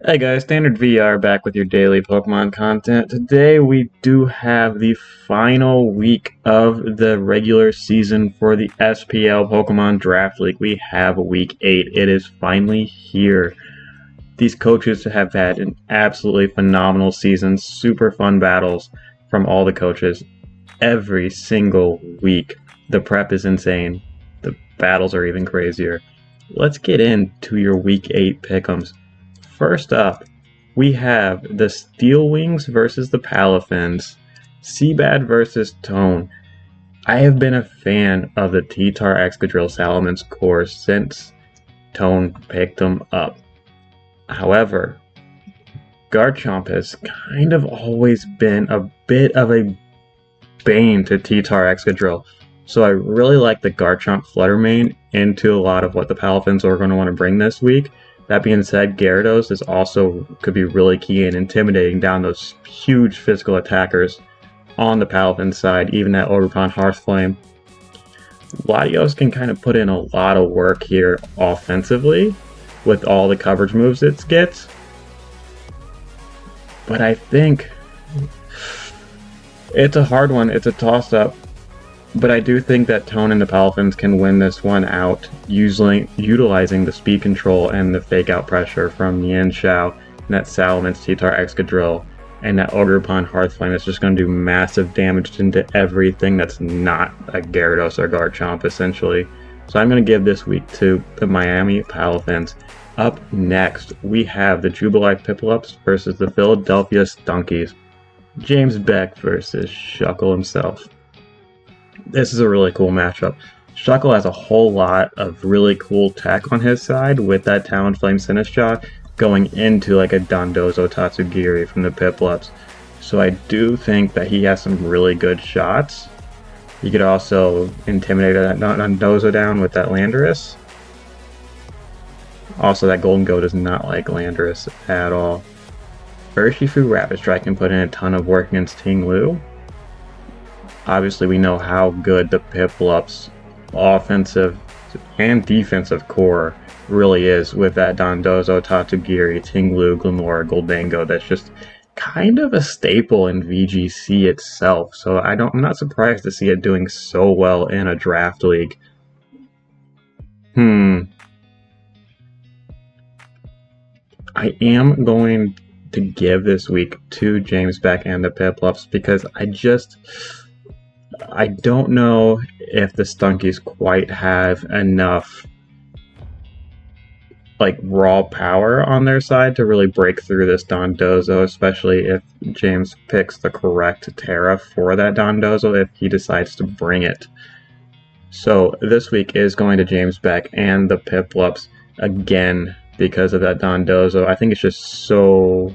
Hey guys, Standard VR back with your daily Pokemon content. Today we do have the final week of the regular season for the SPL Pokemon Draft League. We have week 8. It is finally here. These coaches have had an absolutely phenomenal season. Super fun battles from all the coaches every single week. The prep is insane. The battles are even crazier. Let's get into your week 8 pick'ems. First up, we have the Steel Wings versus the Palafins, Seabad versus Tone. I have been a fan of the T-Tar Excadrill Salamence core since Tone picked them up. However, Garchomp has kind of always been a bit of a bane to T-Tar Excadrill, so I really like the Garchomp Flutter Mane into a lot of what the Palafins are going to want to bring this week. That being said, Gyarados is also could be really key in intimidating down those huge physical attackers on the Palafin side, even at Ogerpon Hearthflame. Latios can kind of put in a lot of work here offensively with all the coverage moves it gets. But I think it's a hard one. It's a toss-up. But I do think that Tone and the Palafins can win this one out, utilizing the speed control and the fake out pressure from Yanxiao and that Salamence T-Tar Excadrill, and that Ogerpon Hearthflame is just going to do massive damage into everything that's not a Gyarados or Garchomp, essentially. So I'm going to give this week to the Miami Palafins. Up next, we have the Jubilife Piplups versus the Philadelphia Stunkies. James Beck versus Shuckle himself. This is a really cool matchup. Shuckle has a whole lot of really cool tech on his side with that Talonflame Sinistcha going into like a Dondozo Tatsugiri from the Piplups. So I do think that he has some really good shots. He could also intimidate that Dondozo down with that Landorus. Also, that Golden Goat does not like Landorus at all. Urshifu Rapid Strike can put in a ton of work against Ting Lu. Obviously, we know how good the Piplups offensive and defensive core really is with that Dondozo, Tatsugiri, Ting-Lu, Glimmora, Goldango. That's just kind of a staple in VGC itself. So I'm not surprised to see it doing so well in a draft league. I am going to give this week to James Beck and the Piplups because I don't know if the Stunkies quite have enough like raw power on their side to really break through this Dondozo, especially if James picks the correct Terra for that Dondozo if he decides to bring it. So this week is going to James Beck and the Piplups again because of that Dondozo. I think it's just so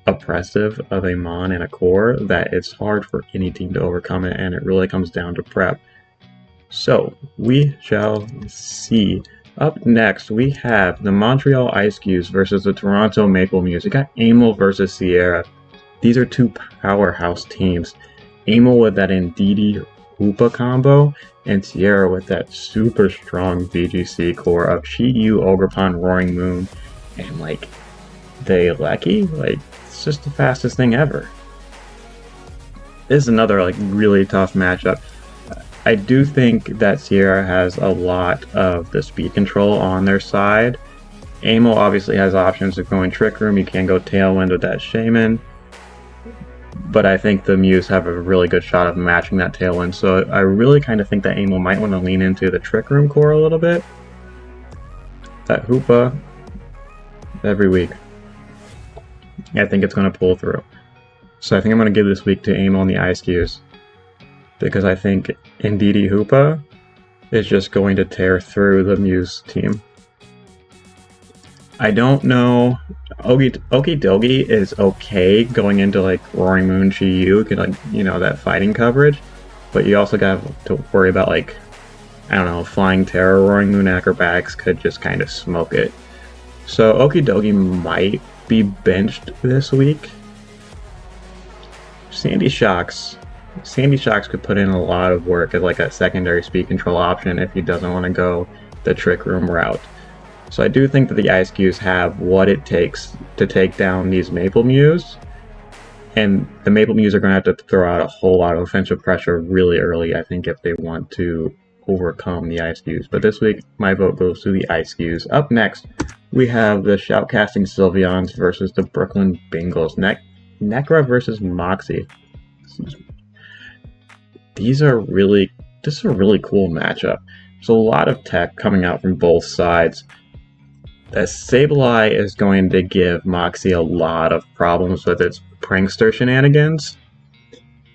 oppressive of a Mon and a core that it's hard for any team to overcome it, and it really comes down to prep. So we shall see. Up next, we have the Montreal Ice Cubes versus the Toronto Maple Muse. We got Amel versus Sierra. These are two powerhouse teams. Amel with that Indeedee Hoopa combo, and Sierra with that super strong VGC core of Chi-Yu, Ogerpon, Roaring Moon, and like the Lecky. Like, it's just the fastest thing ever. This is another like really tough matchup. I do think that Sierra has a lot of the speed control on their side. Amel obviously has options of going Trick Room. You can go Tailwind with that Shaman. But I think the Muse have a really good shot of matching that Tailwind. So I really kind of think that Amel might want to lean into the Trick Room core a little bit. That Hoopa every week. I think it's going to pull through. So I think I'm going to give this week to Amel and the Ice Cubes, because I think Indeedee Hoopa is just going to tear through the Muse team. I don't know. Okidogi is okay going into like Roaring Moon, Chi-Yu, like, you know, that fighting coverage, but you also got to worry about like, I don't know, Flying Terror, Roaring Moon Acrobatics could just kind of smoke it. So Okidogi might be benched this week. Sandy Shocks could put in a lot of work as like a secondary speed control option if he doesn't want to go the Trick Room route. So I do think that the Ice Cues have what it takes to take down these Maple Mews. And the Maple Mews are going to have to throw out a whole lot of offensive pressure really early, I think, if they want to overcome the Ice Cues. But this week, my vote goes to the Ice Cues. Up next, we have the Shoutcasting Sylveons versus the Brooklyn Bengals. Necra versus Moxie. This is a really cool matchup. There's a lot of tech coming out from both sides. The Sableye is going to give Moxie a lot of problems with its prankster shenanigans.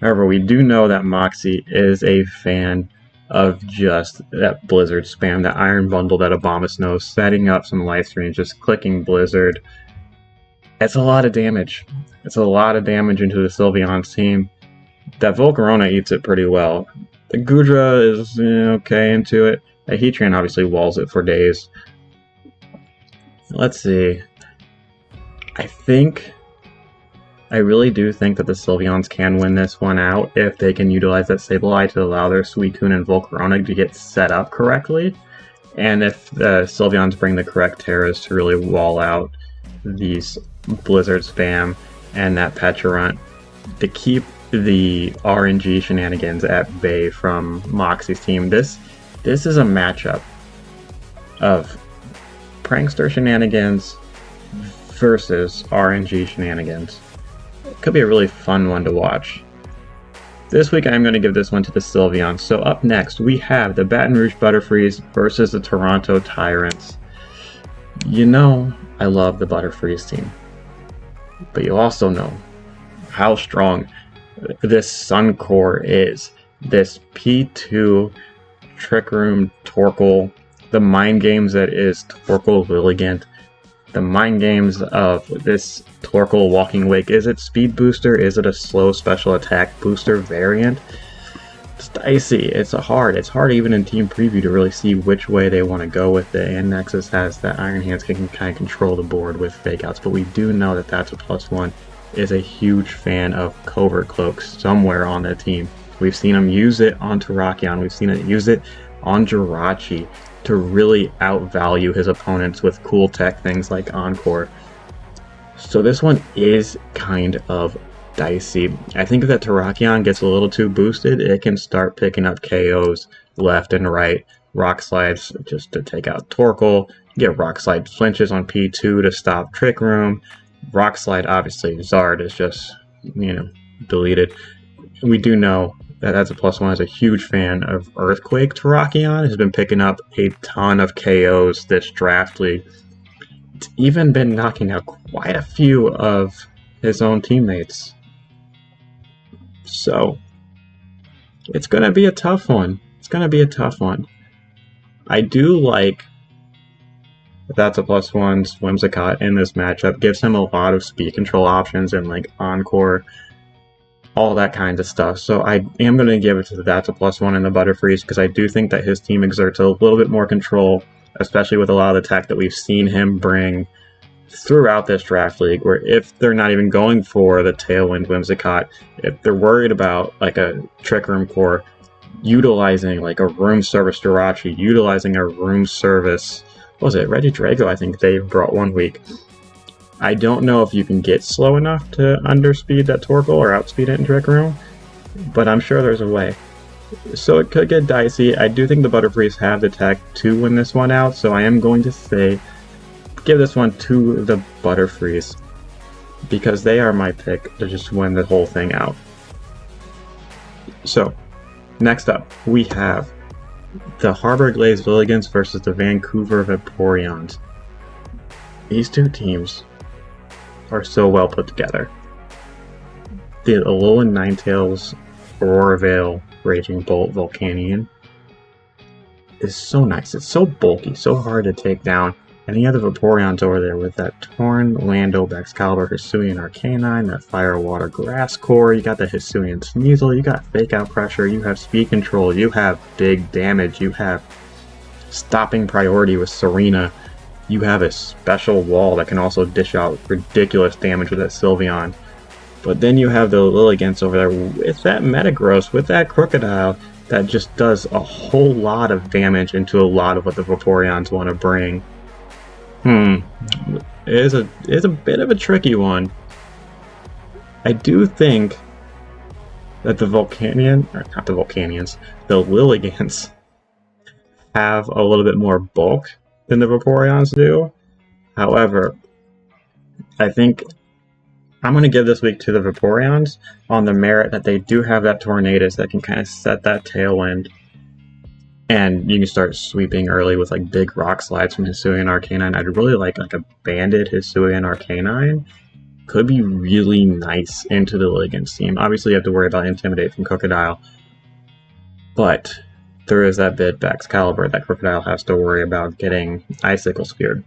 However, we do know that Moxie is a fan of just that Blizzard spam, that Iron Bundle that Obama knows, setting up some live streams, just clicking Blizzard. It's a lot of damage. It's a lot of damage into the Sylveon's team. That Volcarona eats it pretty well. The Goodra is okay into it. The Heatran obviously walls it for days. Let's see. I really do think that the Sylveons can win this one out if they can utilize that Sableye to allow their Suicune and Volcarona to get set up correctly. And if the Sylveons bring the correct Terras to really wall out these Blizzard spam and that Pecharunt to keep the RNG shenanigans at bay from Moxie's team. This is a matchup of prankster shenanigans versus RNG shenanigans. It could be a really fun one to watch. This week I'm going to give this one to the Sylveons. So up next we have the Baton Rouge Butterfrees versus the Toronto Tyrants. You know I love the Butterfrees team, but you also know how strong this Sun Core is. This P2 Trick Room Torkoal, the mind games that is Torkoal Lilligant, the mind games of this Torkoal Walking Wake. Is it Speed Booster? Is it a slow special attack booster variant? It's dicey. It's hard even in Team Preview to really see which way they want to go with it. And Nexus has that Iron Hands can kind of control the board with fake outs, but we do know that that's a +1 is a huge fan of Covert Cloaks somewhere on the team. We've seen him use it on Terrakion. We've seen it use it on Jirachi to really outvalue his opponents with cool tech things like Encore. So this one is kind of dicey. I think if that Terrakion gets a little too boosted, it can start picking up KOs left and right. Rock Slides just to take out Torkoal. Get Rock Slide flinches on P2 to stop Trick Room. Rock Slide, obviously, Zard is just, deleted. We do know that that's a +1 is a huge fan of Earthquake. Terrakion has been picking up a ton of KOs this draft league. It's even been knocking out quite a few of his own teammates. So, it's going to be a tough one. I do like that's a +1 Whimsicott in this matchup. Gives him a lot of speed control options and like Encore, all that kind of stuff. So I am going to give it to that's a +1 in the Butterfrees because I do think that his team exerts a little bit more control, especially with a lot of the tech that we've seen him bring throughout this draft league, where if they're not even going for the Tailwind Whimsicott, if they're worried about like a Trick Room core, utilizing like a Room Service Jirachi, utilizing a Room Service, what was it, Regidrago I think they brought one week. I don't know if you can get slow enough to underspeed that Torkoal or outspeed it in Trick Room, but I'm sure there's a way. So it could get dicey. I do think the Butterfrees have the tech to win this one out, so I am going to say give this one to the Butterfrees because they are my pick to just win the whole thing out. So, next up, we have the Harbor Glaze Lilligants versus the Vancouver Vaporeons. These two teams are so well put together. The Alolan Ninetales Aurora Veil Raging Bolt Volcanion is so nice. It's so bulky, so hard to take down. And you have the Vaporeons over there with that Torn, Lando, Excalibur, Hisuian Arcanine, that Fire, Water, Grass Core. You got the Hisuian Sneasel, you got Fake Out Pressure, you have Speed Control, you have Big Damage, you have Stopping Priority with Serena. You have a special wall that can also dish out ridiculous damage with that Sylveon. But then you have the Lilligants over there with that Metagross, with that Crocodile, that just does a whole lot of damage into a lot of what the Vaporeons want to bring. It is a bit of a tricky one. I do think that the Lilligants have a little bit more bulk than the Vaporeons do. However, I think I'm going to give this week to the Vaporeons on the merit that they do have that Tornadus that can kind of set that tailwind. And you can start sweeping early with like big rock slides from Hisuian Arcanine. I'd really like a banded Hisuian Arcanine. Could be really nice into the Lilligants team. Obviously, you have to worry about Intimidate from Crocodile. But there is that bit Excalibur that Crocodile has to worry about getting Icicle Speared.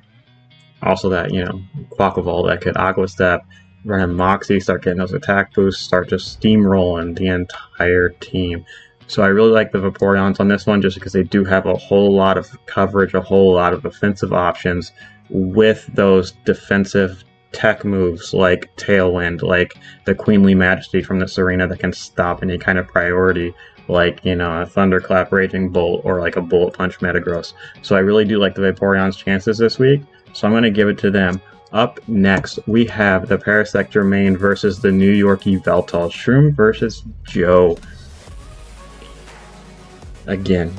Also that, Quaquaval that could Aqua Step, run a Moxie, start getting those attack boosts, start just steamrolling the entire team. So I really like the Vaporeons on this one just because they do have a whole lot of coverage, a whole lot of offensive options with those defensive tech moves like Tailwind, like the Queenly Majesty from the Serena that can stop any kind of priority, like, a Thunderclap Raging Bolt or like a Bullet Punch Metagross. So I really do like the Vaporeon's chances this week, so I'm going to give it to them. Up next, we have the Parasect Germain versus the New Yorkie Veltal. Shroom versus Joe. Again,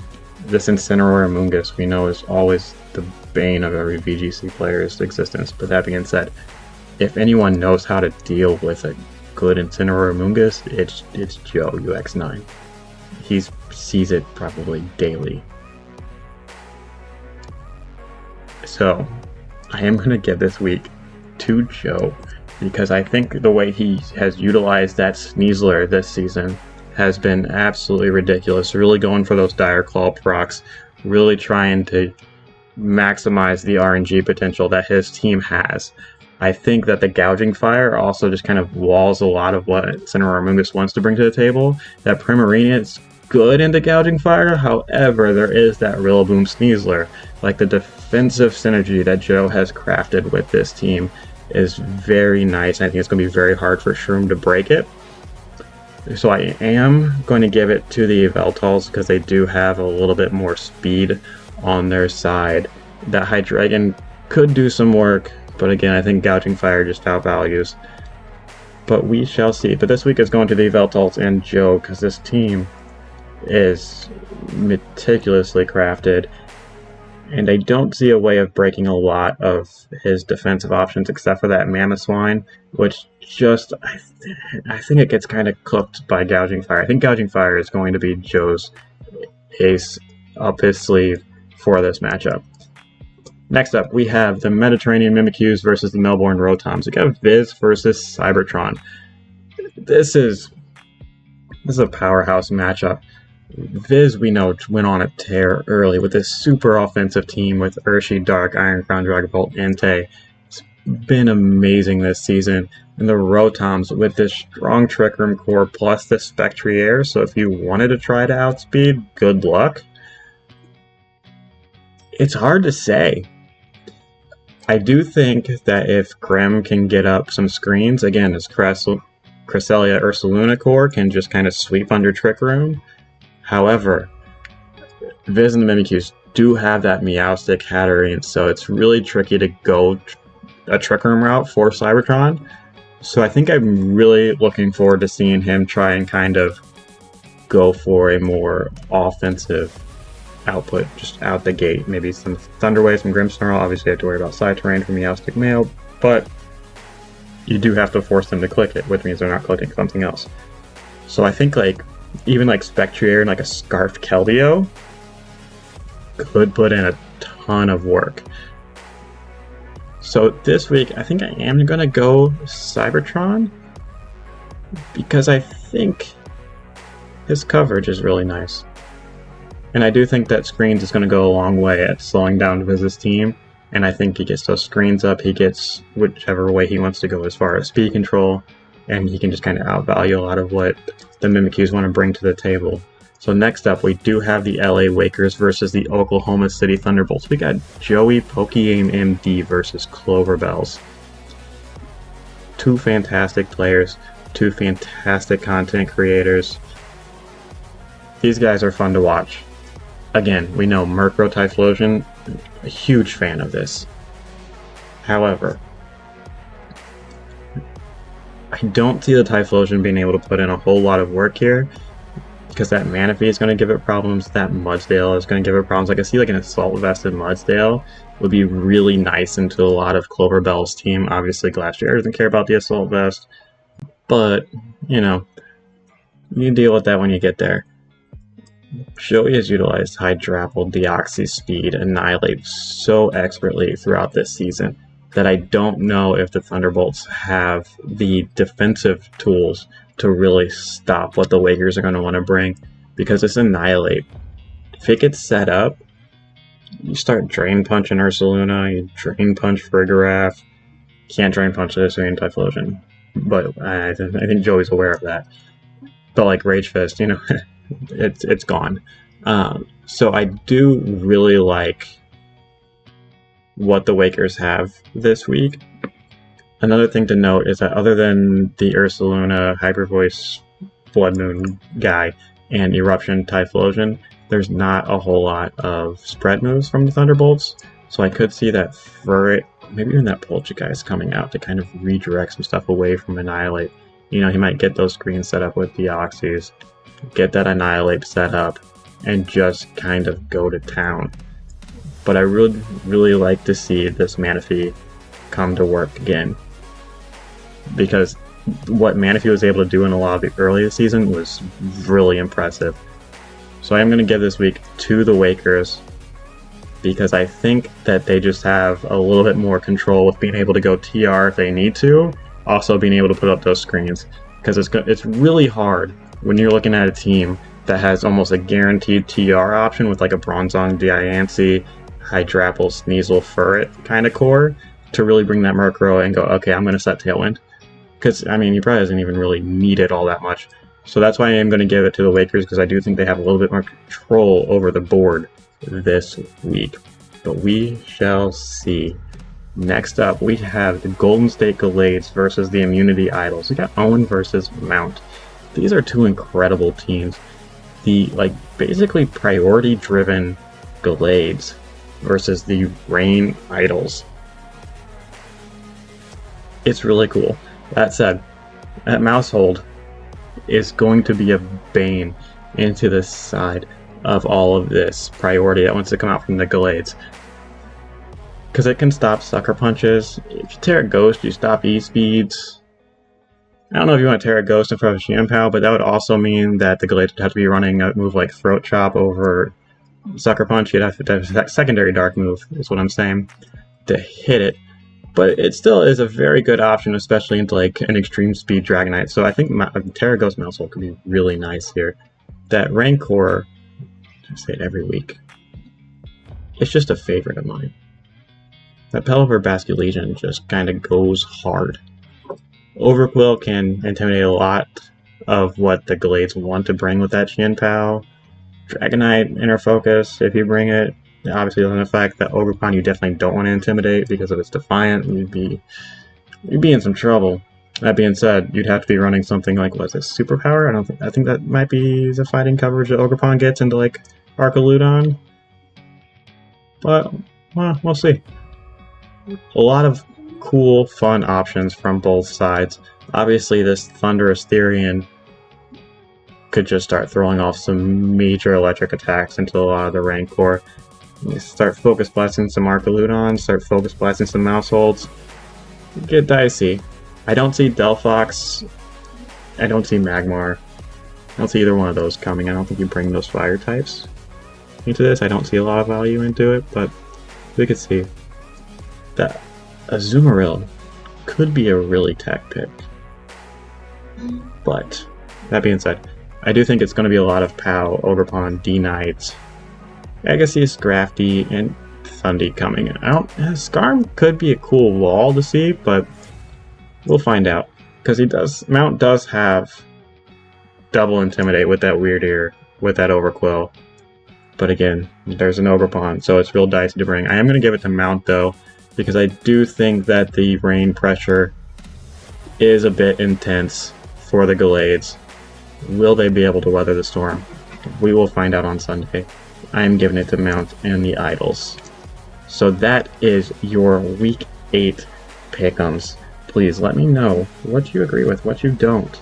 this Incineroar Amoonguss we know is always the bane of every VGC player's existence. But that being said, if anyone knows how to deal with a good Incineroar Amoonguss, it's Joe UX9. He sees it probably daily. So, I am going to give this week to Joe because I think the way he has utilized that Sneasler this season has been absolutely ridiculous. Really going for those Dire Claw procs, really trying to maximize the RNG potential that his team has. I think that the Gouging Fire also just kind of walls a lot of what Incineroar Amoonguss wants to bring to the table. That Primarina is good into Gouging Fire, however, there is that Rillaboom Sneasler. Like, the defensive synergy that Joe has crafted with this team is very nice. I think it's going to be very hard for Shroom to break it. So I am going to give it to the Veltals because they do have a little bit more speed on their side. That Hydreigon could do some work, but again, I think Gouging Fire just outvalues. But we shall see. But this week is going to the Veltals and Joe because this team is meticulously crafted. And I don't see a way of breaking a lot of his defensive options except for that Mamoswine, which just, I think it gets kind of cooked by Gouging Fire. I think Gouging Fire is going to be Joe's ace up his sleeve for this matchup. Next up, we have the Mediterranean Mimikyus versus the Melbourne Rotoms. We got Viz versus Cybertron. This is a powerhouse matchup. Viz, we know, went on a tear early with this super offensive team with Urshi, Dark, Iron Crown, Dragapult, Entei. It's been amazing this season. And the Rotoms with this strong Trick Room core plus the Spectrier, so if you wanted to try to outspeed, good luck. It's hard to say. I do think that if Grim can get up some screens, again, his Cresselia Ursaluna core can just kind of sweep under Trick Room. However, Viz and the Mimikyus do have that Meowstic Hatterene, so it's really tricky to go a Trick Room route for Cybertron. So I think I'm really looking forward to seeing him try and kind of go for a more offensive output just out the gate. Maybe some Thunder Wave, some Grimmsnarl. Obviously, you have to worry about side terrain from Meowstic Mail, but you do have to force them to click it, which means they're not clicking something else. So I think even Spectrier and like a Scarf Keldeo could put in a ton of work. So this week, I think I am going to go Cybertron because I think his coverage is really nice. And I do think that screens is going to go a long way at slowing down Viz's team. And I think he gets those screens up, he gets whichever way he wants to go as far as speed control, and he can just kind of outvalue a lot of what the Mimikyus want to bring to the table. So next up, we do have the LA Wakers versus the Oklahoma City Thunderbolts. We got Joey Pokeaim MD versus Cloverbells. Two fantastic players, two fantastic content creators. These guys are fun to watch. Again, we know Murkrow Typhlosion, a huge fan of this. However, I don't see the Typhlosion being able to put in a whole lot of work here, because that Manaphy is going to give it problems, that Mudsdale is going to give it problems. Like I see like an Assault Vested Mudsdale would be really nice into a lot of Cloverbell's team. Obviously Glastrier doesn't care about the Assault Vest, but, you know, you deal with that when you get there. Joey has utilized Hydrapple, Deoxys Speed, Annihilate so expertly throughout this season that I don't know if the Thunderbolts have the defensive tools to really stop what the Wakers are going to want to bring, because it's Annihilate. If it gets set up, you start Drain Punch in Ursaluna, you Drain Punch Farigiraf. Can't Drain Punch this or Typhlosion, but I think Joey's aware of that. But like Rage Fist, you know, it's gone. So I do really like what the Wakers have this week. Another thing to note is that other than the Ursaluna, Hyper Voice, Blood Moon guy, and Eruption Typhlosion, there's not a whole lot of spread moves from the Thunderbolts. So I could see that Furret, maybe even that Poltergeist coming out to kind of redirect some stuff away from Annihilate. You know, he might get those screens set up with Deoxys, get that Annihilate set up, and just kind of go to town. But I would really like to see this Manaphy come to work again, because what Manaphy was able to do in a lot of the early season was really impressive. So I am going to give this week to the Wakers, because I think that they just have a little bit more control with being able to go TR if they need to, also being able to put up those screens, because it's really hard when you're looking at a team that has almost a guaranteed TR option with like a Bronzong, Diancie, Hydrapple, Sneasel, Furret kind of core to really bring that Murkrow and go, okay, I'm going to set Tailwind. Because, I mean, he probably doesn't even really need it all that much. So that's why I am going to give it to the Wakers, because I do think they have a little bit more control over the board this week. But we shall see. Next up, we have the Golden State Gallades versus the Immunity Idols. We got Owen versus Mount. These are two incredible teams. The, like, basically priority-driven Gallades versus the Rain Idols. It's really cool. That said, that Mousehold is going to be a bane into the side of all of this priority that wants to come out from the Gallades. Because it can stop Sucker Punches. If you Terra Ghost, you stop E-Speeds. I don't know if you want to Terra Ghost in front of Xianpao, but that would also mean that the Gallades would have to be running a move like Throat Chop over Sucker Punch. You'd have to have that secondary dark move, is what I'm saying, to hit it. But it still is a very good option, especially into like an extreme speed Dragonite. So I think Terra Ghost Mousehold could be really nice here. That Rancor, I say it every week, it's just a favorite of mine. That Pelipper Basculegion just kind of goes hard. Overquill can intimidate a lot of what the Gallades want to bring with that Xianpao. Dragonite Inner Focus, if you bring it, obviously doesn't affect that Ogerpon. You definitely don't want to intimidate because if it's Defiant, you'd be in some trouble. That being said, you'd have to be running something like, what is this, Superpower? I think that might be the fighting coverage that Ogerpon gets into like Archaludon. But well, we'll see. A lot of cool, fun options from both sides. Obviously, this Thunderous Therian could just start throwing off some major electric attacks into a lot of the Rancor. You start Focus Blasting some Archaludons, start Focus Blasting some Mouseholds. Get dicey. I don't see Delphox. I don't see Magmar. I don't see either one of those coming. I don't think you bring those fire types into this. I don't see a lot of value into it, but we could see that Azumarill could be a really tech pick. But that being said, I do think it's going to be a lot of POW, Ogerpon, D-Knights, Agassiz, Grafty, and Thundy coming. Skarm could be a cool wall to see, but we'll find out. Because Mount does have double Intimidate with that Weird Ear, with that Overquill. But again, there's an Ogerpon, so it's real dicey to bring. I am going to give it to Mount, though, because I do think that the rain pressure is a bit intense for the Gallades. Will they be able to weather the storm? We will find out on Sunday. I am giving it to Mount and the Idols. So that is your Week 8 pick'ems. Please let me know what you agree with, what you don't.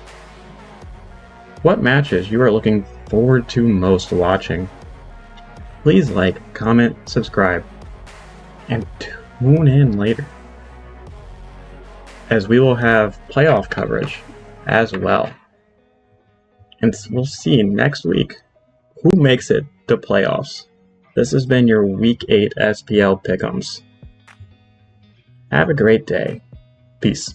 What matches you are looking forward to most watching. Please like, comment, subscribe, and tune in later, as we will have playoff coverage as well. And we'll see next week who makes it to playoffs. This has been your Week 8 SPL Pick'ems. Have a great day. Peace.